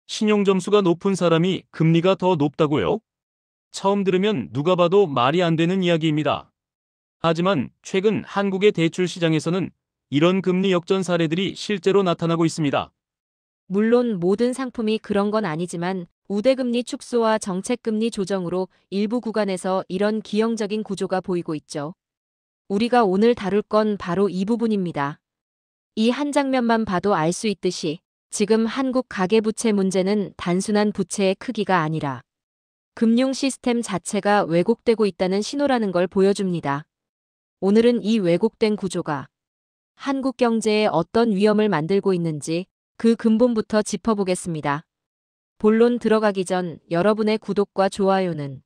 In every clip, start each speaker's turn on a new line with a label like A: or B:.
A: 신용점수가 높은 사람이 금리가 더 높다고요? 처음 들으면 누가 봐도 말이 안 되는 이야기입니다. 하지만 최근 한국의 대출 시장에서는 이런 금리 역전 사례들이 실제로 나타나고 있습니다.
B: 물론 모든 상품이 그런 건 아니지만 우대금리 축소와 정책금리 조정으로 일부 구간에서 이런 기형적인 구조가 보이고 있죠. 우리가 오늘 다룰 건 바로 이 부분입니다. 이 한 장면만 봐도 알 수 있듯이 지금 한국 가계부채 문제는 단순한 부채의 크기가 아니라 금융 시스템 자체가 왜곡되고 있다는 신호라는 걸 보여줍니다. 오늘은 이 왜곡된 구조가 한국 경제에 어떤 위험을 만들고 있는지 그 근본부터 짚어보겠습니다. 본론 들어가기 전 여러분의 구독과 좋아요는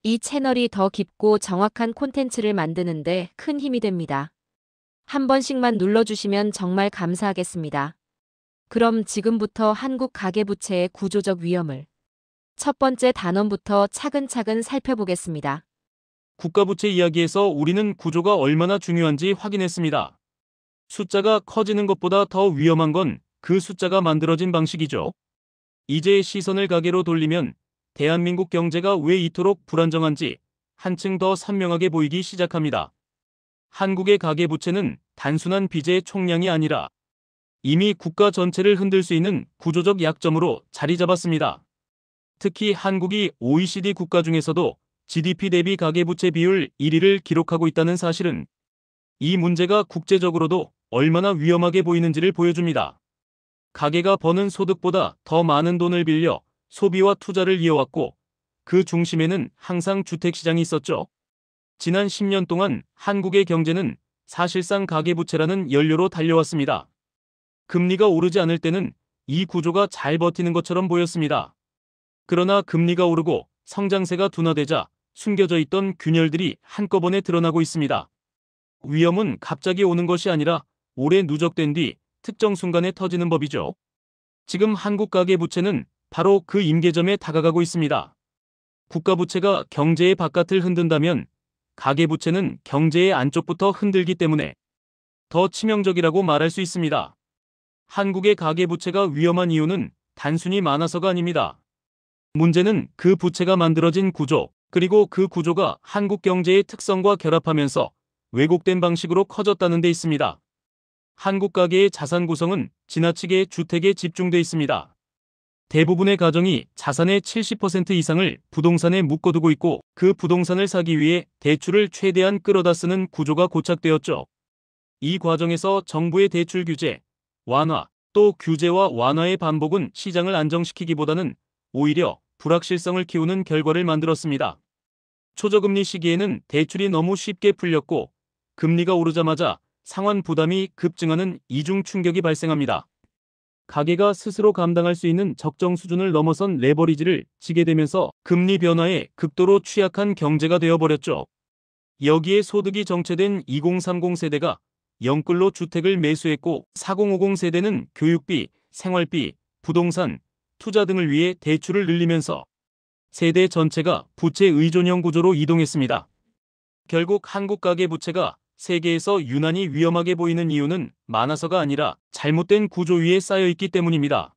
B: 이 채널이 더 깊고 정확한 콘텐츠를 만드는데 큰 힘이 됩니다. 한 번씩만 눌러주시면 정말 감사하겠습니다. 그럼 지금부터 한국 가계부채의 구조적 위험을 첫 번째 단원부터 차근차근 살펴보겠습니다.
A: 국가부채 이야기에서 우리는 구조가 얼마나 중요한지 확인했습니다. 숫자가 커지는 것보다 더 위험한 건 그 숫자가 만들어진 방식이죠. 이제 시선을 가계로 돌리면 대한민국 경제가 왜 이토록 불안정한지 한층 더 선명하게 보이기 시작합니다. 한국의 가계부채는 단순한 빚의 총량이 아니라 이미 국가 전체를 흔들 수 있는 구조적 약점으로 자리 잡았습니다. 특히 한국이 OECD 국가 중에서도 GDP 대비 가계부채 비율 1위를 기록하고 있다는 사실은 이 문제가 국제적으로도 얼마나 위험하게 보이는지를 보여줍니다. 가계가 버는 소득보다 더 많은 돈을 빌려 소비와 투자를 이어왔고 그 중심에는 항상 주택시장이 있었죠. 지난 10년 동안 한국의 경제는 사실상 가계부채라는 연료로 달려왔습니다. 금리가 오르지 않을 때는 이 구조가 잘 버티는 것처럼 보였습니다. 그러나 금리가 오르고 성장세가 둔화되자 숨겨져 있던 균열들이 한꺼번에 드러나고 있습니다. 위험은 갑자기 오는 것이 아니라 오래 누적된 뒤 특정 순간에 터지는 법이죠. 지금 한국 가계부채는 바로 그 임계점에 다가가고 있습니다. 국가부채가 경제의 바깥을 흔든다면 가계부채는 경제의 안쪽부터 흔들기 때문에 더 치명적이라고 말할 수 있습니다. 한국의 가계부채가 위험한 이유는 단순히 많아서가 아닙니다. 문제는 그 부채가 만들어진 구조, 그리고 그 구조가 한국 경제의 특성과 결합하면서 왜곡된 방식으로 커졌다는 데 있습니다. 한국 가계의 자산 구성은 지나치게 주택에 집중돼 있습니다. 대부분의 가정이 자산의 70% 이상을 부동산에 묶어두고 있고 그 부동산을 사기 위해 대출을 최대한 끌어다 쓰는 구조가 고착되었죠. 이 과정에서 정부의 대출 규제, 완화, 또 규제와 완화의 반복은 시장을 안정시키기보다는 오히려 불확실성을 키우는 결과를 만들었습니다. 초저금리 시기에는 대출이 너무 쉽게 풀렸고 금리가 오르자마자 상환 부담이 급증하는 이중 충격이 발생합니다. 가계가 스스로 감당할 수 있는 적정 수준을 넘어선 레버리지를 지게 되면서 금리 변화에 극도로 취약한 경제가 되어버렸죠. 여기에 소득이 정체된 2030 세대가 영끌로 주택을 매수했고 4050 세대는 교육비, 생활비, 부동산, 투자 등을 위해 대출을 늘리면서 세대 전체가 부채 의존형 구조로 이동했습니다. 결국 한국 가계부채가 세계에서 유난히 위험하게 보이는 이유는 많아서가 아니라 잘못된 구조 위에 쌓여있기 때문입니다.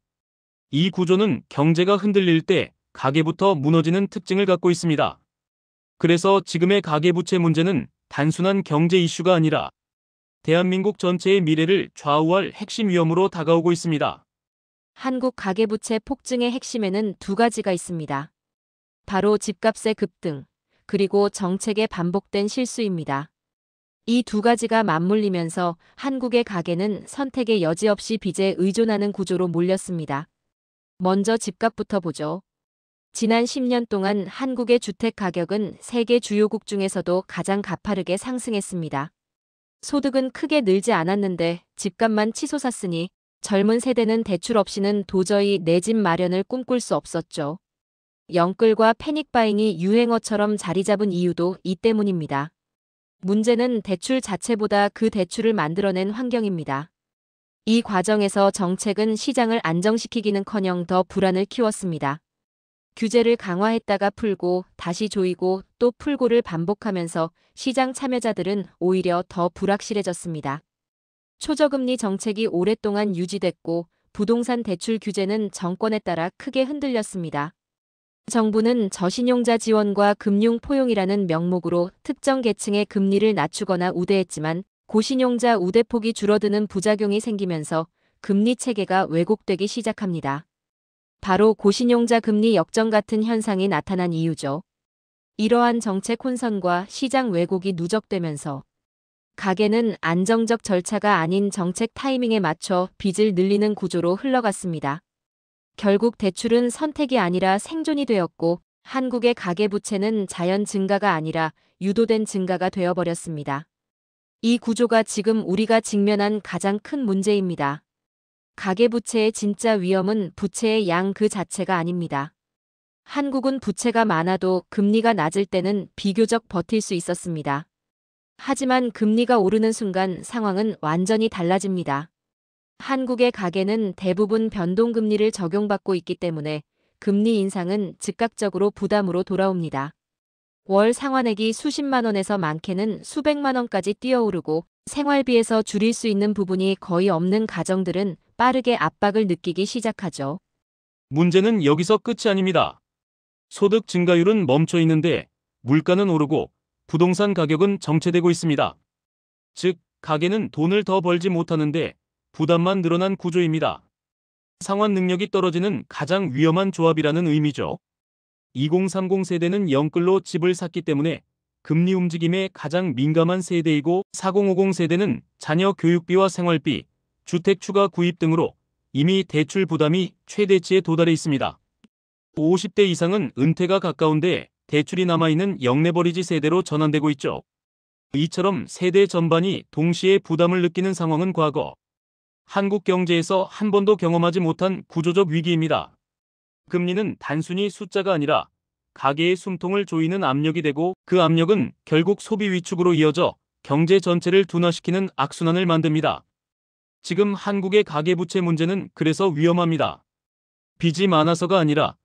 A: 이 구조는 경제가 흔들릴 때 가계부터 무너지는 특징을 갖고 있습니다. 그래서 지금의 가계부채 문제는 단순한 경제 이슈가 아니라 대한민국 전체의 미래를 좌우할 핵심 위험으로 다가오고 있습니다.
B: 한국 가계부채 폭증의 핵심에는 두 가지가 있습니다. 바로 집값의 급등, 그리고 정책의 반복된 실수입니다. 이 두 가지가 맞물리면서 한국의 가계는 선택의 여지 없이 빚에 의존하는 구조로 몰렸습니다. 먼저 집값부터 보죠. 지난 10년 동안 한국의 주택 가격은 세계 주요국 중에서도 가장 가파르게 상승했습니다. 소득은 크게 늘지 않았는데 집값만 치솟았으니 젊은 세대는 대출 없이는 도저히 내 집 마련을 꿈꿀 수 없었죠. 영끌과 패닉바잉이 유행어처럼 자리 잡은 이유도 이 때문입니다. 문제는 대출 자체보다 그 대출을 만들어낸 환경입니다. 이 과정에서 정책은 시장을 안정시키기는커녕 더 불안을 키웠습니다. 규제를 강화했다가 풀고 다시 조이고 또 풀고를 반복하면서 시장 참여자들은 오히려 더 불확실해졌습니다. 초저금리 정책이 오랫동안 유지됐고 부동산 대출 규제는 정권에 따라 크게 흔들렸습니다. 정부는 저신용자 지원과 금융 포용이라는 명목으로 특정 계층의 금리를 낮추거나 우대했지만 고신용자 우대폭이 줄어드는 부작용이 생기면서 금리 체계가 왜곡되기 시작합니다. 바로 고신용자 금리 역전 같은 현상이 나타난 이유죠. 이러한 정책 혼선과 시장 왜곡이 누적되면서 가계는 안정적 절차가 아닌 정책 타이밍에 맞춰 빚을 늘리는 구조로 흘러갔습니다. 결국 대출은 선택이 아니라 생존이 되었고 한국의 가계부채는 자연 증가가 아니라 유도된 증가가 되어버렸습니다. 이 구조가 지금 우리가 직면한 가장 큰 문제입니다. 가계부채의 진짜 위험은 부채의 양 그 자체가 아닙니다. 한국은 부채가 많아도 금리가 낮을 때는 비교적 버틸 수 있었습니다. 하지만 금리가 오르는 순간 상황은 완전히 달라집니다. 한국의 가계는 대부분 변동금리를 적용받고 있기 때문에 금리 인상은 즉각적으로 부담으로 돌아옵니다. 월 상환액이 수십만 원에서 많게는 수백만 원까지 뛰어오르고 생활비에서 줄일 수 있는 부분이 거의 없는 가정들은 빠르게 압박을 느끼기 시작하죠.
A: 문제는 여기서 끝이 아닙니다. 소득 증가율은 멈춰 있는데 물가는 오르고 부동산 가격은 정체되고 있습니다. 즉, 가계는 돈을 더 벌지 못하는데 부담만 늘어난 구조입니다. 상환 능력이 떨어지는 가장 위험한 조합이라는 의미죠. 2030 세대는 영끌로 집을 샀기 때문에 금리 움직임에 가장 민감한 세대이고 4050 세대는 자녀 교육비와 생활비, 주택 추가 구입 등으로 이미 대출 부담이 최대치에 도달해 있습니다. 50대 이상은 은퇴가 가까운데 대출이 남아있는 영내버리지 세대로 전환되고 있죠. 이처럼 세대 전반이 동시에 부담을 느끼는 상황은 과거 한국 경제에서 한 번도 경험하지 못한 구조적 위기입니다. 금리는 단순히 숫자가 아니라 가계의 숨통을 조이는 압력이 되고 그 압력은 결국 소비 위축으로 이어져 경제 전체를 둔화시키는 악순환을 만듭니다. 지금 한국의 가계부채 문제는 그래서 위험합니다. 빚이 많아서가 아니라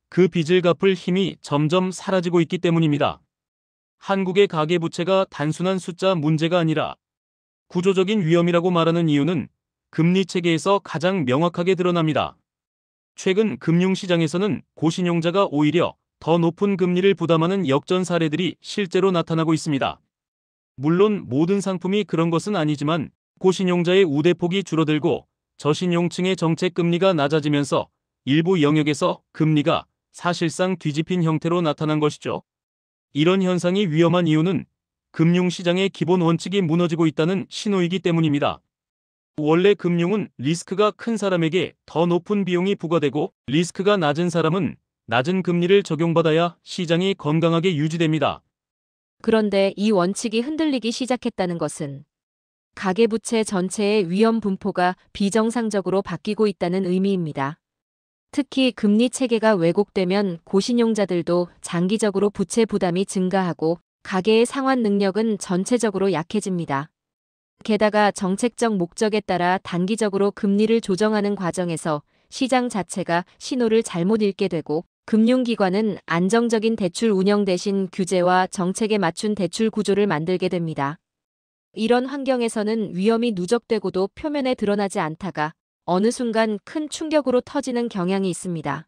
A: 그 빚을 갚을 힘이 점점 사라지고 있기 때문입니다. 한국의 가계부채가 단순한 숫자 문제가 아니라 구조적인 위험이라고 말하는 이유는 금리 체계에서 가장 명확하게 드러납니다. 최근 금융시장에서는 고신용자가 오히려 더 높은 금리를 부담하는 역전 사례들이 실제로 나타나고 있습니다. 물론 모든 상품이 그런 것은 아니지만 고신용자의 우대폭이 줄어들고 저신용층의 정책 금리가 낮아지면서 일부 영역에서 금리가 사실상 뒤집힌 형태로 나타난 것이죠. 이런 현상이 위험한 이유는 금융시장의 기본 원칙이 무너지고 있다는 신호이기 때문입니다. 원래 금융은 리스크가 큰 사람에게 더 높은 비용이 부과되고 리스크가 낮은 사람은 낮은 금리를 적용받아야 시장이 건강하게 유지됩니다.
B: 그런데 이 원칙이 흔들리기 시작했다는 것은 가계부채 전체의 위험 분포가 비정상적으로 바뀌고 있다는 의미입니다. 특히 금리 체계가 왜곡되면 고신용자들도 장기적으로 부채 부담이 증가하고 가계의 상환 능력은 전체적으로 약해집니다. 게다가 정책적 목적에 따라 단기적으로 금리를 조정하는 과정에서 시장 자체가 신호를 잘못 읽게 되고 금융기관은 안정적인 대출 운영 대신 규제와 정책에 맞춘 대출 구조를 만들게 됩니다. 이런 환경에서는 위험이 누적되고도 표면에 드러나지 않다가 어느 순간 큰 충격으로 터지는 경향이 있습니다.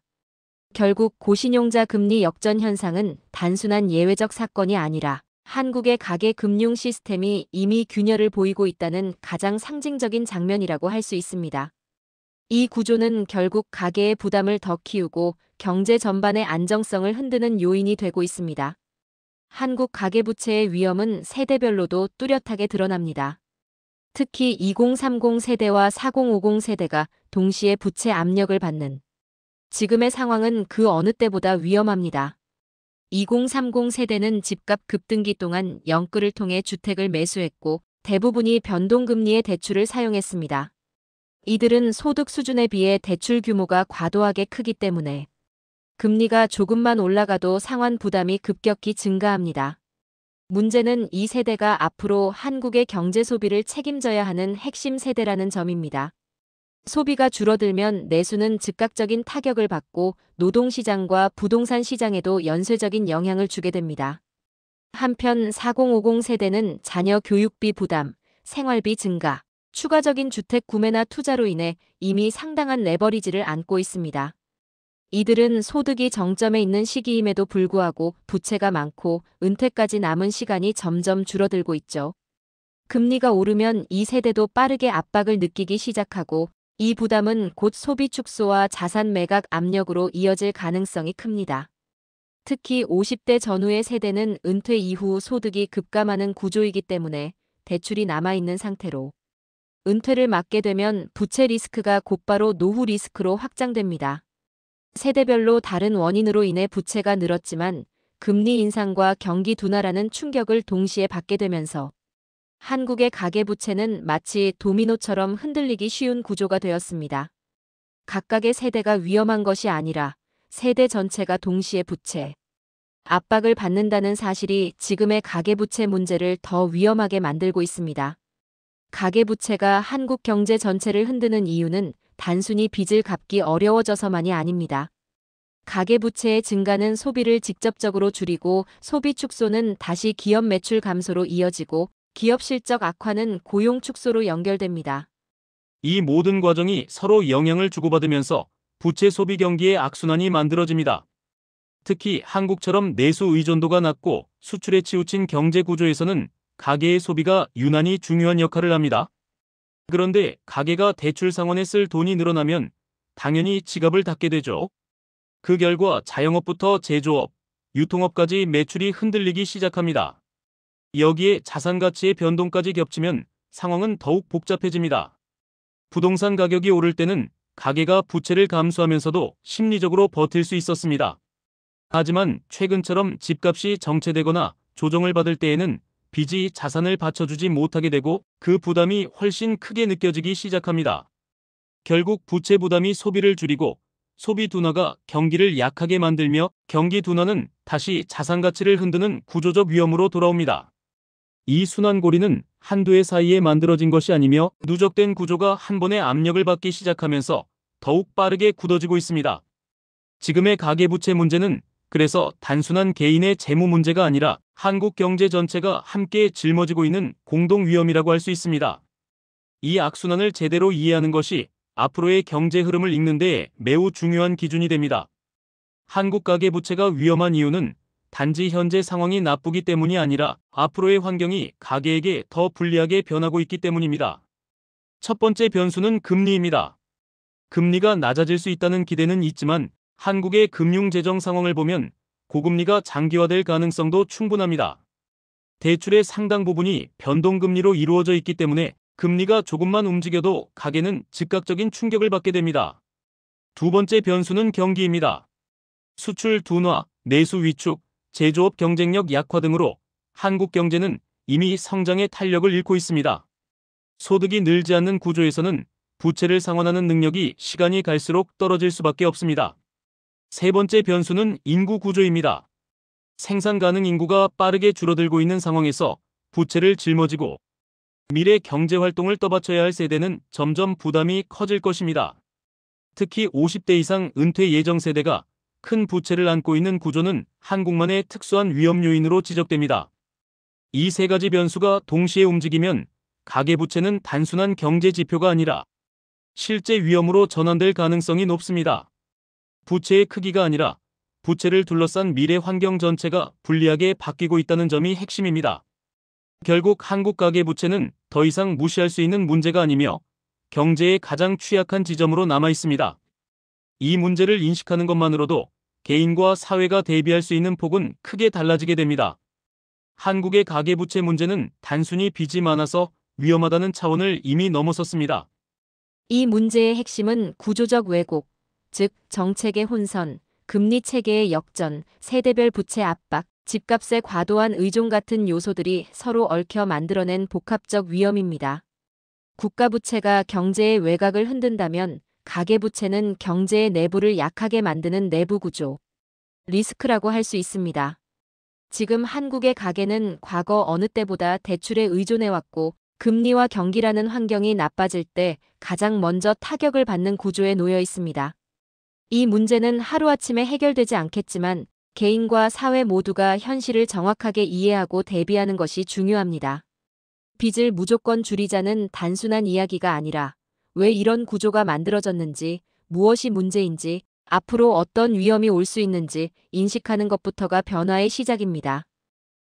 B: 결국 고신용자 금리 역전 현상은 단순한 예외적 사건이 아니라 한국의 가계 금융 시스템이 이미 균열을 보이고 있다는 가장 상징적인 장면이라고 할 수 있습니다. 이 구조는 결국 가계의 부담을 더 키우고 경제 전반의 안정성을 흔드는 요인이 되고 있습니다. 한국 가계부채의 위험은 세대별로도 뚜렷하게 드러납니다. 특히 2030 세대와 4050 세대가 동시에 부채 압력을 받는 지금의 상황은 그 어느 때보다 위험합니다. 2030 세대는 집값 급등기 동안 영끌을 통해 주택을 매수했고 대부분이 변동금리의 대출을 사용했습니다. 이들은 소득 수준에 비해 대출 규모가 과도하게 크기 때문에 금리가 조금만 올라가도 상환 부담이 급격히 증가합니다. 문제는 이 세대가 앞으로 한국의 경제 소비를 책임져야 하는 핵심 세대라는 점입니다. 소비가 줄어들면 내수는 즉각적인 타격을 받고 노동시장과 부동산 시장에도 연쇄적인 영향을 주게 됩니다. 한편 4050 세대는 자녀 교육비 부담, 생활비 증가, 추가적인 주택 구매나 투자로 인해 이미 상당한 레버리지를 안고 있습니다. 이들은 소득이 정점에 있는 시기임에도 불구하고 부채가 많고 은퇴까지 남은 시간이 점점 줄어들고 있죠. 금리가 오르면 이 세대도 빠르게 압박을 느끼기 시작하고 이 부담은 곧 소비 축소와 자산 매각 압력으로 이어질 가능성이 큽니다. 특히 50대 전후의 세대는 은퇴 이후 소득이 급감하는 구조이기 때문에 대출이 남아있는 상태로 은퇴를 맞게 되면 부채 리스크가 곧바로 노후 리스크로 확장됩니다. 세대별로 다른 원인으로 인해 부채가 늘었지만 금리 인상과 경기 둔화라는 충격을 동시에 받게 되면서 한국의 가계부채는 마치 도미노처럼 흔들리기 쉬운 구조가 되었습니다. 각각의 세대가 위험한 것이 아니라 세대 전체가 동시에 부채 압박을 받는다는 사실이 지금의 가계부채 문제를 더 위험하게 만들고 있습니다. 가계부채가 한국 경제 전체를 흔드는 이유는 단순히 빚을 갚기 어려워져서만이 아닙니다. 가계부채의 증가는 소비를 직접적으로 줄이고 소비 축소는 다시 기업 매출 감소로 이어지고 기업 실적 악화는 고용 축소로 연결됩니다.
A: 이 모든 과정이 서로 영향을 주고받으면서 부채 소비 경기의 악순환이 만들어집니다. 특히 한국처럼 내수 의존도가 낮고 수출에 치우친 경제 구조에서는 가계의 소비가 유난히 중요한 역할을 합니다. 그런데 가계가 대출 상환에 쓸 돈이 늘어나면 당연히 지갑을 닫게 되죠. 그 결과 자영업부터 제조업, 유통업까지 매출이 흔들리기 시작합니다. 여기에 자산 가치의 변동까지 겹치면 상황은 더욱 복잡해집니다. 부동산 가격이 오를 때는 가계가 부채를 감수하면서도 심리적으로 버틸 수 있었습니다. 하지만 최근처럼 집값이 정체되거나 조정을 받을 때에는 빚이 자산을 받쳐주지 못하게 되고 그 부담이 훨씬 크게 느껴지기 시작합니다. 결국 부채 부담이 소비를 줄이고 소비 둔화가 경기를 약하게 만들며 경기 둔화는 다시 자산 가치를 흔드는 구조적 위험으로 돌아옵니다. 이 순환고리는 한두 해 사이에 만들어진 것이 아니며 누적된 구조가 한 번에 압력을 받기 시작하면서 더욱 빠르게 굳어지고 있습니다. 지금의 가계부채 문제는 그래서 단순한 개인의 재무 문제가 아니라 한국 경제 전체가 함께 짊어지고 있는 공동 위험이라고 할 수 있습니다. 이 악순환을 제대로 이해하는 것이 앞으로의 경제 흐름을 읽는 데 매우 중요한 기준이 됩니다. 한국 가계부채가 위험한 이유는 단지 현재 상황이 나쁘기 때문이 아니라 앞으로의 환경이 가계에게 더 불리하게 변하고 있기 때문입니다. 첫 번째 변수는 금리입니다. 금리가 낮아질 수 있다는 기대는 있지만 한국의 금융재정 상황을 보면 고금리가 장기화될 가능성도 충분합니다. 대출의 상당 부분이 변동금리로 이루어져 있기 때문에 금리가 조금만 움직여도 가계는 즉각적인 충격을 받게 됩니다. 두 번째 변수는 경기입니다. 수출 둔화, 내수 위축, 제조업 경쟁력 약화 등으로 한국 경제는 이미 성장의 탄력을 잃고 있습니다. 소득이 늘지 않는 구조에서는 부채를 상환하는 능력이 시간이 갈수록 떨어질 수밖에 없습니다. 세 번째 변수는 인구 구조입니다. 생산 가능 인구가 빠르게 줄어들고 있는 상황에서 부채를 짊어지고 미래 경제 활동을 떠받쳐야 할 세대는 점점 부담이 커질 것입니다. 특히 50대 이상 은퇴 예정 세대가 큰 부채를 안고 있는 구조는 한국만의 특수한 위험 요인으로 지적됩니다. 이 세 가지 변수가 동시에 움직이면 가계부채는 단순한 경제 지표가 아니라 실제 위험으로 전환될 가능성이 높습니다. 부채의 크기가 아니라 부채를 둘러싼 미래 환경 전체가 불리하게 바뀌고 있다는 점이 핵심입니다. 결국 한국 가계부채는 더 이상 무시할 수 있는 문제가 아니며 경제의 가장 취약한 지점으로 남아 있습니다. 이 문제를 인식하는 것만으로도 개인과 사회가 대비할 수 있는 폭은 크게 달라지게 됩니다. 한국의 가계부채 문제는 단순히 빚이 많아서 위험하다는 차원을 이미 넘어섰습니다.
B: 이 문제의 핵심은 구조적 왜곡, 즉 정책의 혼선, 금리 체계의 역전, 세대별 부채 압박, 집값의 과도한 의존 같은 요소들이 서로 얽혀 만들어낸 복합적 위험입니다. 국가부채가 경제의 외곽을 흔든다면 가계부채는 경제의 내부를 약하게 만드는 내부 구조, 리스크라고 할 수 있습니다. 지금 한국의 가계는 과거 어느 때보다 대출에 의존해왔고 금리와 경기라는 환경이 나빠질 때 가장 먼저 타격을 받는 구조에 놓여 있습니다. 이 문제는 하루아침에 해결되지 않겠지만 개인과 사회 모두가 현실을 정확하게 이해하고 대비하는 것이 중요합니다. 빚을 무조건 줄이자는 단순한 이야기가 아니라 왜 이런 구조가 만들어졌는지, 무엇이 문제인지, 앞으로 어떤 위험이 올 수 있는지 인식하는 것부터가 변화의 시작입니다.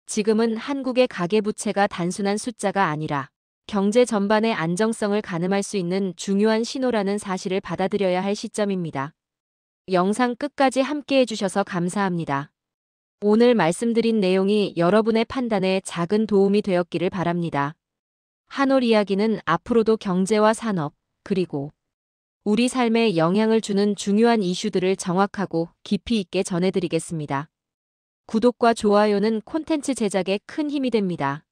B: 지금은 한국의 가계부채가 단순한 숫자가 아니라 경제 전반의 안정성을 가늠할 수 있는 중요한 신호라는 사실을 받아들여야 할 시점입니다. 영상 끝까지 함께 해주셔서 감사합니다. 오늘 말씀드린 내용이 여러분의 판단에 작은 도움이 되었기를 바랍니다. 한올 이야기는 앞으로도 경제와 산업, 그리고 우리 삶에 영향을 주는 중요한 이슈들을 정확하고 깊이 있게 전해드리겠습니다. 구독과 좋아요는 콘텐츠 제작에 큰 힘이 됩니다.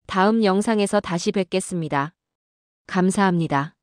B: 다음 영상에서 다시 뵙겠습니다. 감사합니다.